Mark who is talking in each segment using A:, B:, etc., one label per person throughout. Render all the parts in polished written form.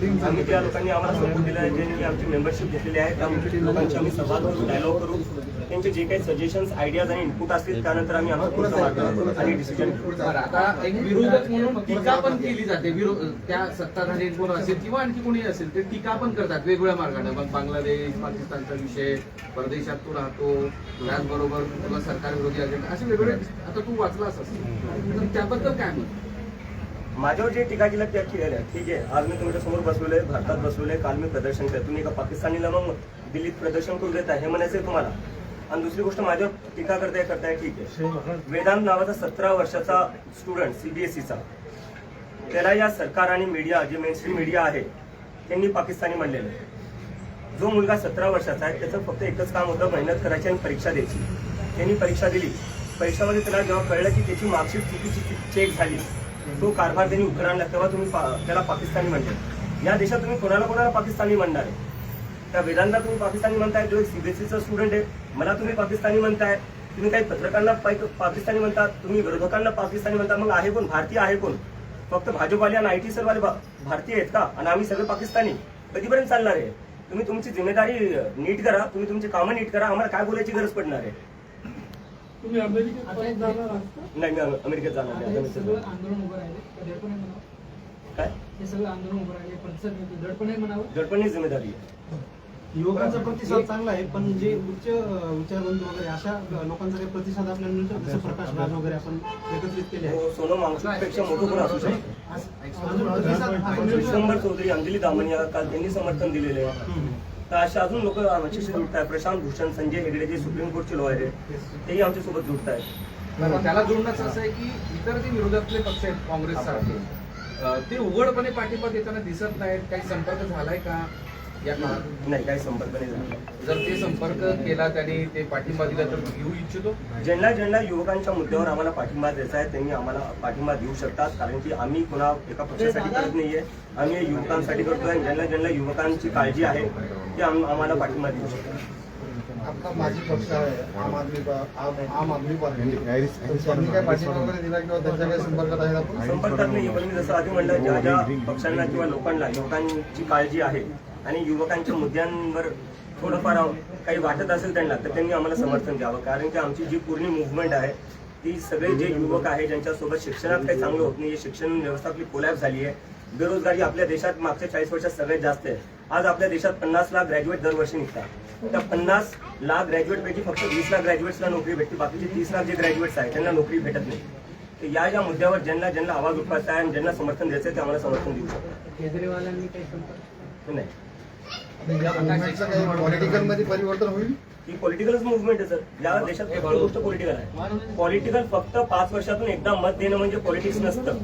A: आम्ही त्या लोकांनी आम्हाला सपोर्ट दिला आहे, ज्यांनी आमची मेंबरशिप घेतलेली आहे त्या लोकांची आम्ही संवाद करू, डायलॉग करू, त्यांचे जे काही सजेशन्स, आयडियाज आणि इनपुट असतील त्यानंतर आम्ही आमचा पुढचा मार्ग आणि डिसिजन घेऊ.
B: आता एक विरोधक म्हणून टीका पण केली जाते, त्या सत्ताधारी कोण असेल किंवा आणखी कोणी असेल ते टीका पण करतात वेगवेगळ्या मार्गाने. मग बांगलादेश, पाकिस्तानचा विषय, परदेशात तू राहतो, त्याचबरोबर तुला सरकार विरोधी अजेंडा, असे वेगवेगळे. आता तू वाचलास असं तर त्याबद्दल काय म्हणतो?
A: माझ्यावर जे टीका केलं त्या केलेल्या ठीक आहे. आज मी तुमच्या समोर बसवलोय, भारतात बसवलोय, काल मी प्रदर्शन केलं, तुम्ही एका पाकिस्तानीला मग दिल्लीत प्रदर्शन करू देता हे म्हणायचंय तुम्हाला. आणि दुसरी गोष्ट माझ्यावर टीका करताय ठीक आहे. वेदांत नावाचा 17 वर्षाचा स्टुडंट सीबीएसईचा, त्याला या सरकार आणि मीडिया, जे मेनस्ट्रीम मीडिया आहे त्यांनी पाकिस्तानी म्हणलेलं आहे. जो मुलगा 17 वर्षाचा आहे त्याचं फक्त एकच काम होतं, मेहनत करायची आणि परीक्षा द्यायची. त्यांनी परीक्षा दिली. परीक्षामध्ये त्याला जेव्हा कळलं की त्याची मार्कशीट चुकीची चेक झाली, तो कारभार त्यांनी उघड आणला, तेव्हा तुम्ही त्याला पाकिस्तानी म्हणते. या देशात तुम्ही कोणाला पाकिस्तानी म्हणणार आहे? त्या वेदांतला तुम्ही पाकिस्तानी म्हणताय, जो एक सीबीएसईचा स्टुडंट आहे, मला तुम्ही पाकिस्तानी म्हणताय. तुम्ही काही पत्रकारांना पाकिस्तानी म्हणतात, तुम्ही विरोधकांना पाकिस्तानी म्हणता. मग आहे कोण? भारतीय आहे कोण? फक्त भाजपवाले आणि IT सरवाले भारतीय आहेत का? आणि आम्ही सगळे पाकिस्तानी? कधीपर्यंत चालणार आहे? तुम्ही तुमची जिम्मेदारी नीट करा, तुम्ही तुमची कामं नीट करा, आम्हाला काय बोलायची गरज पडणार आहे?
C: तुम्ही अमेरिकेत जाणार आहात?
A: नाही, मी अमेरिकेत जाणार नाही.
C: आंदोलन उभं राहिले दडपणे म्हणावं
A: काय
C: हे सगळं आंदोलन उभं राहिले प्रतिसाद दडपणे म्हणावं.
A: दडपणी जिम्मेदारी आहे.
D: युवकांचा प्रतिसाद चांगला आहे, पण जे उच्च विचारवंत वगैरे अशा लोकांचा काही प्रतिसाद आपल्याला मिळतो, जसं प्रकाश राज वगैरे आपण एकत्रित केले आहे.
A: सोनम वांगचुकपेक्षा मोठं कोण असू शकतो?
D: अजून प्रतिसाद आपण मिळतो.
A: विश्वंभर चौधरी, अंजली दामनिया काल त्यांनी समर्थन दिलेले आहे. तर असे अजून लोक आमच्याशी जुळत आहेत. प्रशांत भूषण, संजय हेगडे जे सुप्रीम कोर्टचे लॉयर आहेत तेही आमच्यासोबत जुळत आहेत.
B: त्याला जोडण्याचं असं आहे की इतर जे विरोधातले पक्ष आहेत काँग्रेससारखे, ते उघडपणे पाठिंबा देताना दिसत नाहीत. काही संपर्क झालाय का या काळात?
A: नाही, काही संपर्क नाही झाला.
B: जर ते संपर्क केला त्यांनी, ते पाठिंबा दिला तर घेऊ इच्छितो.
A: ज्यांना युवकांच्या मुद्द्यावर आम्हाला पाठिंबा द्यायचा आहे त्यांनी आम्हाला पाठिंबा देऊ शकतात, कारण की आम्ही कोणा एका पक्षासाठी करत नाहीये, आम्ही युवकांसाठी करतोय. ज्यांना युवकांची काळजी आहे ते आम्हाला पाठिंबा देऊ शकतात.
E: आपला माझी पक्ष आहे आम आदमी पार्टी, त्यांनी काय पाठिंबा वगैरे दिला किंवा त्यांच्या काही संपर्कात आहे आपण?
A: संपर्कात नाही, पण मी जसं आधी म्हणलं, ज्या पक्षांना किंवा लोकांना युवकांची काळजी आहे आणि युवकांच्या मुद्द्यांवर थोडंफार काही वाटत असेल त्यांना, तर त्यांनी आम्हाला समर्थन द्यावं. कारण की आमची जी पूर्ण मुव्हमेंट आहे ती सगळे जे युवक आहे ज्यांच्यासोबत शिक्षणात काही चांगलं होत नाही, शिक्षण व्यवस्था आपली कोलॅप्स झाली आहे, बेरोजगारी आपल्या देशात मागच्या 40 वर्षात सगळ्यात जास्त आहे. आज आपल्या देशात 50 लाख ग्रॅज्युएट दरवर्षी निघतात. त्या 50 लाख ग्रॅज्युएटपैकी फक्त 20 लाख ग्रॅज्युएट्सला नोकरी भेटते, बाकीचे 30 लाख जे ग्रॅज्युएट्स आहेत त्यांना नोकरी भेटत नाही. तर या मुद्द्यावर ज्यांना आवाज उठवायचा आहे आणि ज्यांना समर्थन द्यायचं आहे ते आम्हाला समर्थन देऊ शकतात.
C: केजरीवालांनी काही संपर्क
A: नाही,
E: या मुवमेंटचं काही पॉलिटिकल मध्ये परिवर्तन होईल?
A: ही पॉलिटिकलच मुव्हमेंट आहे सर. या देशात प्रत्येक गोष्ट पॉलिटिकल आहे. पॉलिटिकल फक्त 5 वर्षातून एकदा मत देणं म्हणजे पॉलिटिक्स नसतं.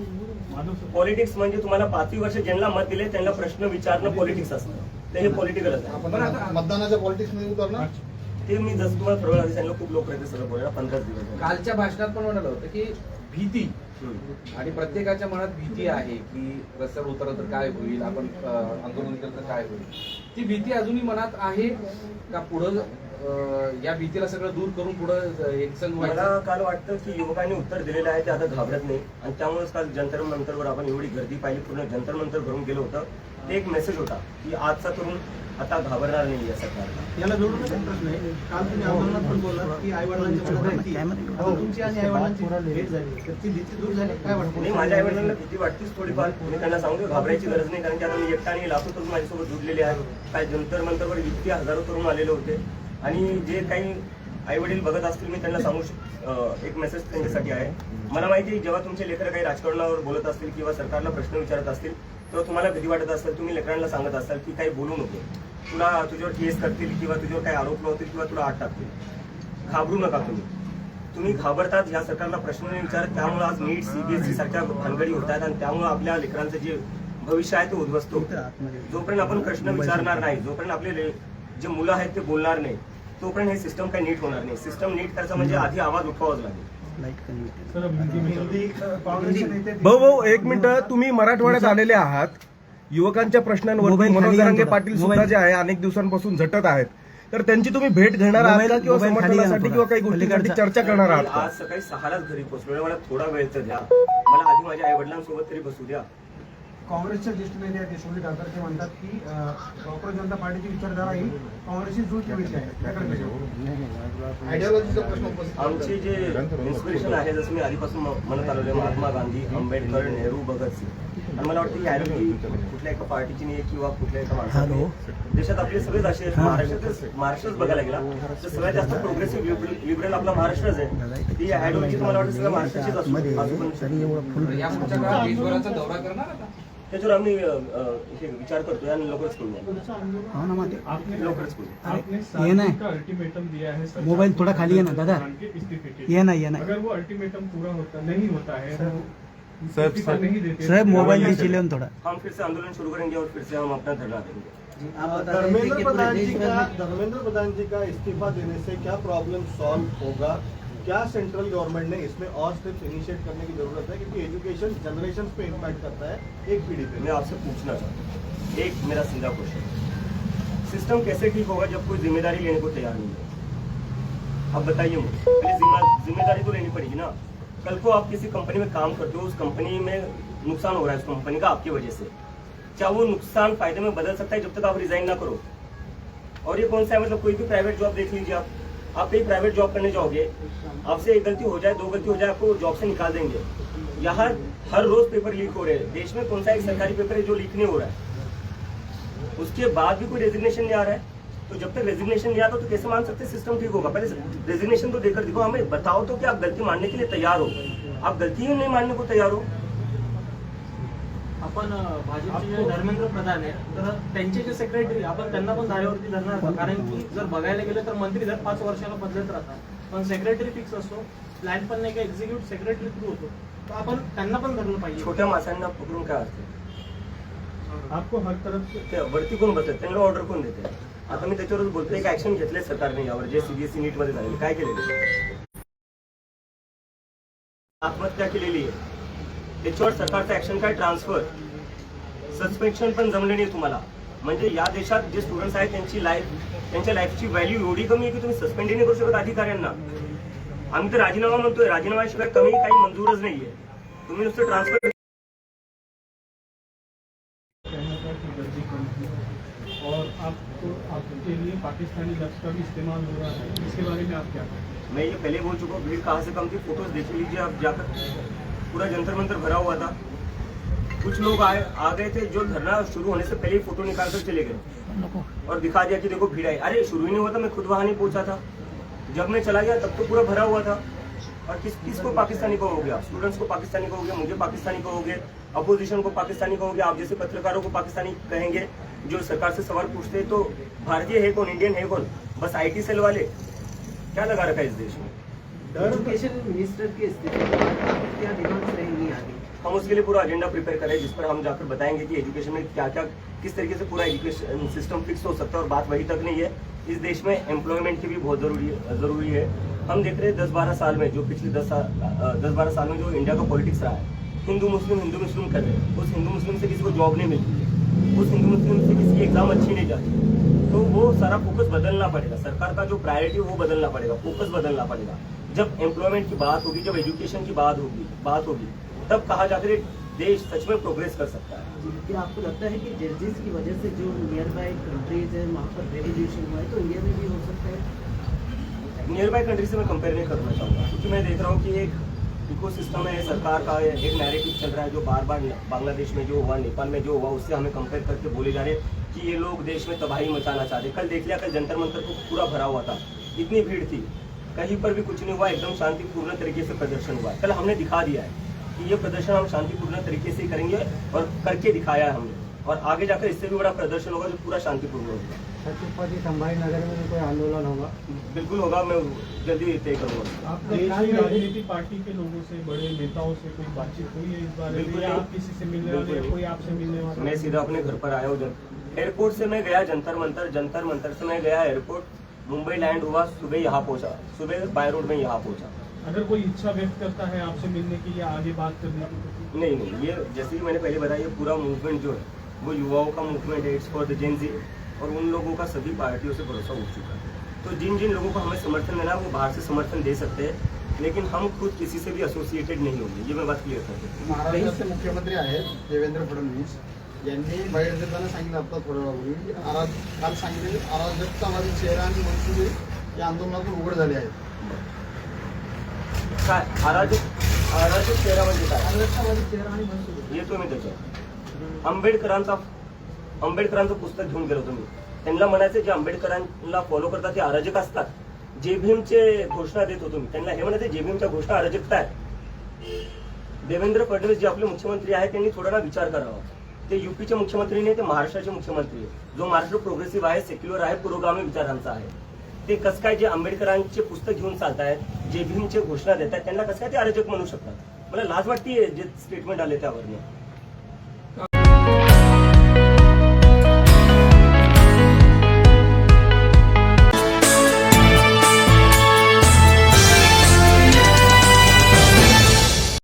A: पॉलिटिक्स म्हणजे तुम्हाला 5 वर्ष ज्यांना मत दिले त्यांना प्रश्न विचारणं पॉलिटिक्स असतं. तर हे पॉलिटिकलच आहे.
E: आपण मतदानाच्या पॉलिटिक्स मध्ये उतरणार?
A: ते मी जसं तुम्हाला प्रवीण आधी सांगितलं, खूप लोक आहेत सगळं बोलायला. 15 दिवस
B: कालच्या भाषणात पण म्हणालं होतं की भीती, आणि प्रत्येकाच्या मनात भीती आहे की रस्त्यावर उतरलं तर काय होईल, आपण आंदोलन केलं तर काय होईल. ती भीती अजूनही मनात आहे का? पुढं या भीतीला सगळं दूर करून पुढं एकसंघ
A: मला काल वाटतं की युवकांनी उत्तर दिलेलं आहे, ते आता घाबरत नाही. आणि त्यामुळेच काल जंतर मंतरवर आपण एवढी गर्दी पाहिली, पूर्ण जंतर मंतर भरून गेलं होतं. ते एक मेसेज होता की आजचा तरुण आता घाबरणार नाही या सरकारला.
D: याला जोडून एक प्रश्न आहे. काल तुम्ही आंदोलनात पण बोललात की आईवडिलांची भीती, तुमची आणि आईवडिलांची भेट झाली, तर ती भीती दूर झाली काय वाटतं?
A: नाही, माझ्या आईवडिलांना भीती वाटतेच थोडीफार. मी त्यांना सांगतो घाबरायची गरज नाही, कारण की आता मी एकटा आणि लाखो तरुण माझ्यासोबत जुडलेले आहेत. काय जंतर मंतरवर इतके हजारो तरुण आलेले होते. आणि जे काही आई वडील बघत असतील मी त्यांना सांगू एक मेसेज त्यांच्यासाठी आहे. मला माहिती आहे जेव्हा तुमचे लेकरं काही राजकारणावर बोलत असतील किंवा सरकारला प्रश्न विचारत असतील तेव्हा तुम्हाला भीती वाटत असेल. तुम्ही लेकरांना सांगत असाल की काही बोलू नको, तुझ्यावर केस करतील किंवा तुझ्यावर काही आरोप लावतील किंवा तुला आत टाकतील. घाबरू नका. तुम्ही घाबरतात, या सरकारला प्रश्न नाही विचारत. त्यामुळे आज नीट CBSE सारख्या भानगडी होत आहेत आणि त्यामुळे आपल्या लेकरांचं जे भविष्य आहे ते उद्ध्वस्त होतं. जोपर्यंत आपण प्रश्न विचारणार नाही, जोपर्यंत आपले जे मुलं आहेत ते बोलणार नाही, तोपर्यंत हे सिस्टम काही नीट होणार नाही. सिस्टम नीट करायचं म्हणजे आधी आवाज उठवावाच लागेल.
F: भाऊ 1 मिनिट, तुम्ही मराठवाड्यात आलेले आहात, युवकांच्या प्रश्नांवरती मनोज जरांगे पाटील सुद्धा जे आहे अनेक दिवसांपासून झटत आहेत, तर त्यांची तुम्ही भेट घेणार आहात का किंवा समर्थनासाठी किंवा काही गोष्टींसाठी चर्चा करणार आहात?
A: आज सकाळी 6लाच घरी पोहोचलो. मला थोडा वेळ तर द्या, मला आधी माझ्या आई वडिलांसोबत तरी बसू द्या.
D: काँग्रेसच्या ज्येष्ठ नेते आहेत यशवंत ठाकर ते म्हणतात की प्रॉपर जनता पार्टीची विचारधारा ही काँग्रेसची जुळती मिळते आहे त्याकडे
E: आयडियोलॉजीचा प्रश्न उपस्थित
A: आमची जे इन्स्पिरेशन आहे जसं मी आधीपासून म्हणत आलेलो आहे, महात्मा गांधी, आंबेडकर, नेहरू, भगतसिंग. आणि मला वाटतं की आयडियोलॉजी कुठल्या एका पार्टीची नाही किंवा कुठल्या एका माणसाची. देशात आपले सगळेच असे आहेत. महाराष्ट्रच बघायला गेला तर सगळ्यात जास्त प्रोग्रेसिव्ह लिबरल आपला महाराष्ट्रच आहे. ती आयडियोलॉजी मला वाटतं सगळ्या महाराष्ट्राचीच असू.
B: या पुढच्या काळात देशभराचा दौरा करणार आता?
A: त्याच्यावर आम्ही हे विचार करतोय आणि लवकरच करूया. लवकरच करू.
G: ये ना
C: अल्टीमेटम दिया है सरकार
G: मोबाइल
C: को
G: थोड़ा खाली है ना दादा
C: इस्तीफे के लिए।
G: ये ना ये ना
C: अगर वो अल्टीमेटम पूरा होता नहीं होता है वो इस्तीफा नहीं देते
G: साहब मोबाइल नीचे ले थोड़ा
A: हम फिर से आंदोलन शुरू करेंगे और फिर से हम अपना धरना देंगे.
E: धर्मेंद्र प्रधान जी का इस्तीफा देने से क्या प्रॉब्लम सॉल्व होगा? क्या सेंट्रल गवर्नमेंट ने इसमें और स्टेप्स इनिशिएट करने की जरूरत है, क्योंकि एजुकेशन जनरेशन पे इम्पैक्ट करता है एक पीढ़ी पे.
A: मैं आपसे पूछना चाहता हूँ, एक मेरा सीधा क्वेश्चन, सिस्टम कैसे ठीक होगा जब कोई जिम्मेदारी लेने को तैयार नहीं है? अब बताइए मुझे, पहले जिम्मेदारी तो लेनी पड़ेगी ना. कल को आप किसी कंपनी में काम करते हो, उस कंपनी में नुकसान हो रहा है उस कंपनी का आपकी वजह से, क्या वो नुकसान फायदे में बदल सकता है जब तक आप रिजाइन ना करो? और ये कौन सा है, मतलब कोई भी प्राइवेट जॉब देख लीजिए आप कहीं प्राइवेट जॉब करने जाओगे, आपसे एक गलती हो जाए, दो गलती हो जाए, आपको जॉब से निकाल देंगे. यहाँ हर रोज पेपर लीक हो रहे हैं. देश में कौन सा एक सरकारी पेपर है जो लीक नहीं हो रहा है? उसके बाद भी कोई रेजिग्नेशन नहीं आ रहा है. तो जब तक रेजिग्नेशन नहीं आता तो कैसे मान सकते सिस्टम ठीक होगा? पहले रेजिग्नेशन तो देकर दिखो, हमें बताओ तो कि आप गलती मानने के लिए तैयार हो. आप गलती ही नहीं मानने को तैयार हो.
D: आपण भाजपचे जे धर्मेंद्र प्रधान आहे तर त्यांचे जे सेक्रेटरी आपण त्यांना पण धारेवरती धरणार का? कारण की जर बघायला गेलं तर मंत्री दर 5 वर्षाला बदलत राहतात, पण सेक्रेटरी फिक्स असतो. प्लॅन पण नाही का एक्झिक्युटिव्ह सेक्रेटरी थ्रू होतो, तर आपण त्यांना पण धरलं पाहिजे.
A: छोट्या माणसांना पकडून काय असते?
C: आपको हर तरफ से
A: ते वरती कोण बसतात, त्यांना ऑर्डर कोण देते? आता मी त्याच्यावरच बोलतोय, एक ऍक्शन घेतले सरकारने यावर, जे सीबीएसई नीट मध्ये झालेले. काय केलेले? आत्महत्या केलेली आहे. त्याच्यावर सरकारचं ऍक्शन काय? ट्रान्सफर, सस्पेन्शन पण जमले नाही तुम्हाला. म्हणजे या देशात जे स्टुडंट्स आहेत त्यांच्या लाईफची व्हॅल्यू एवढी कमी आहे की तुम्ही सस्पेंड नाही करू शकत अधिकाऱ्यांना. आम्ही तर राजीनामा म्हणतोय, राजीनाम्याशिवाय कमी काही मंजूरच नाहीये. तुम्ही नुसतं ट्रान्सफर.
C: और आपके लिए पाकिस्तानी लफ्ज का भी इस्तेमाल हो रहा है, इसके बारे में आप क्या कहें?
A: मैं ये पहले बोल चुका हूँ, भीड़ कहाँ से कम थी, फोटोज देख लीजिए आप जाकर. पूरा जंतर मंतर भरा हुआ था. कुछ लोग आ गए थे जो धरना शुरू होने से पहले ही फोटो निकाल कर चले गए और दिखा दिया कि देखो भीड़ आई. अरे शुरू ही नहीं हुआ था, मैं खुद वहां नहीं पहुंचा था. जब मैं चला गया तब तो पूरा भरा हुआ था. और किसको पाकिस्तानी कहोगे आप? स्टूडेंट्स को पाकिस्तानी कहोगे, मुझे पाकिस्तानी कहोगे, अपोजिशन को पाकिस्तानी कहोगे, आप जैसे पत्रकारों को पाकिस्तानी कहेंगे. जो सरकार से सवाल पूछते हैं तो भारतीय है कौन, इंडियन है कौन? बस IT सेल वाले. क्या लगा रखा है इस देश में?
H: एजुकेशन मिनिस्टर की स्थिति के बाद आपकी क्या डिमांड्स रहेंगी आगे?
A: हम उसके लिए पूरा एजेंडा प्रिपेयर करें, जिस पर हम जाकर बताएंगे कि एजुकेशन में क्या क्या, किस तरीके से पूरा एजुकेशन सिस्टम फिक्स हो सकता है. और बात वही तक नहीं है, इस देश में एम्प्लॉयमेंट की भी बहुत जरूरी है. हम देख रहे हैं 10-12 साल में, जो पिछले 10-12 साल में जो इंडिया का पॉलिटिक्स रहा है, हिंदू मुस्लिम कर रहे हैं. उस हिंदू मुस्लिम से किसी को जॉब नहीं मिलती है, उस हिंदू मुस्लिम से किसी की एग्जाम अच्छी नहीं जाती. तो वो सारा फोकस बदलना पड़ेगा. सरकार का जो प्रायोरिटी वो बदलना पड़ेगा, फोकस बदलना पड़ेगा. जब एम्प्लॉयमेंट की बात होगी, जब एजुकेशन की बात होगी, तब कहा जाकर देश सच में प्रोग्रेस कर सकता है.
H: क्या आपको लगता है कि जर्जिस की वजह से जो नियर बाय कंट्रीज है वहाँ पर रेवोल्यूशन हुआ है, तो इंडिया में भी हो सकता है?
A: नियर बाय कंट्री से मैं कंपेयर नहीं करना चाहूँगा, क्योंकि मैं देख रहा हूँ कि एक इकोसिस्टम है सरकार का, एक नैरेटिव चल रहा है जो बार बार बांग्लादेश में जो हुआ, नेपाल में जो हुआ, उससे हमें कंपेयर करके बोले जा रहे हैं कि ये लोग देश में तबाही मचाना चाहते. कल देख लिया, कल जंतर मंतर को पूरा भरा हुआ था, इतनी भीड़ थी, कहीं पर भी कुछ नहीं हुआ, एकदम शांतिपूर्ण तरीके से प्रदर्शन हुआ. कल हमने दिखा दिया है कि ये प्रदर्शन हम शांतिपूर्ण तरीके से करेंगे और करके दिखाया है हमने. और आगे जाकर इससे भी बड़ा प्रदर्शन होगा जो पूरा शांतिपूर्ण होगा.
G: छत्रपति संभाजी नगर में भी कोई आंदोलन होगा?
A: बिल्कुल होगा, मैं जल्दी तय करूँगा.
C: आपका राजनीतिक पार्टी के लोगों से, बड़े नेताओं से कोई बातचीत हुई है इस बारे में?
A: बिल्कुल
C: या
A: नहीं.
C: आप किसी से मिलने वाले हैं, कोई आपसे मिलने वाला?
A: मैं सीधा अपने घर पर आया हूँ. एयरपोर्ट से मैं गया जंतर मंतर से मैं गया एयरपोर्ट, मुंबई लैंड हुआ, सुबह यहाँ पहुँचा, सुबह बाय रोड में यहाँ पहुँचा.
C: अगर कोई इच्छा व्यक्त करता है आपसे मिलने की या आगे बात करने की?
A: नहीं, ये जैसे कि मैंने पहले बताया, ये पूरा मूवमेंट जो है वो युवाओं का मूवमेंट है. इट्स फॉर द जेन जी, और उन लोगों का सभी पार्टियों से भरोसा उठ चुका है. तो जिन लोगों को हमें समर्थन देना है वो बाहर से समर्थन दे सकते हैं. लेकिन हम खुद किसी से भी एसोसिएटेड नहीं होंगे, ये मैं बात क्लियर करता हूँ।
I: महाराष्ट्राचे मुख्यमंत्री आहेत देवेंद्र फडणवीस यांनी बाहेर देताना सांगितलं आता थोड्या वेळापूर्वी काल सांगितले अराजकतावादी चेहरा आणि मनसुबे या आंदोलनातून उघड झाले आहेत.
A: काय अराजक चेहरा म्हणजे काय
I: अराजकतावादी चेहरा आणि मनसुबे
A: येतो मी त्याच्यात. आंबेडकरांचं पुस्तक घेऊन गेलो तुम्ही. त्यांना म्हणायचं जे आंबेडकरांना फॉलो करतात ते अराजक असतात. जे भीमचे घोषणा देत होतो मी त्यांना हे म्हणायचे जे भीमच्या घोषणा अराजकता आहे. देवेंद्र फडणवीस जे आपले मुख्यमंत्री आहेत त्यांनी थोडा ना विचार करावा. ते युपीचे मुख्यमंत्री नाही, ते महाराष्ट्राचे मुख्यमंत्री आहे. जो महाराष्ट्र प्रोग्रेसिव्ह आहे, सेक्युलर आहे, पुरोगामी विचारांचा आहे. ते कसं काय जे आंबेडकरांचे पुस्तक घेऊन चालतायत, जे भीमचे घोषणा देत आहेत त्यांना कसं काय ते अराजक म्हणू शकतात. मला लाज वाटते जे स्टेटमेंट आले त्यावरनं.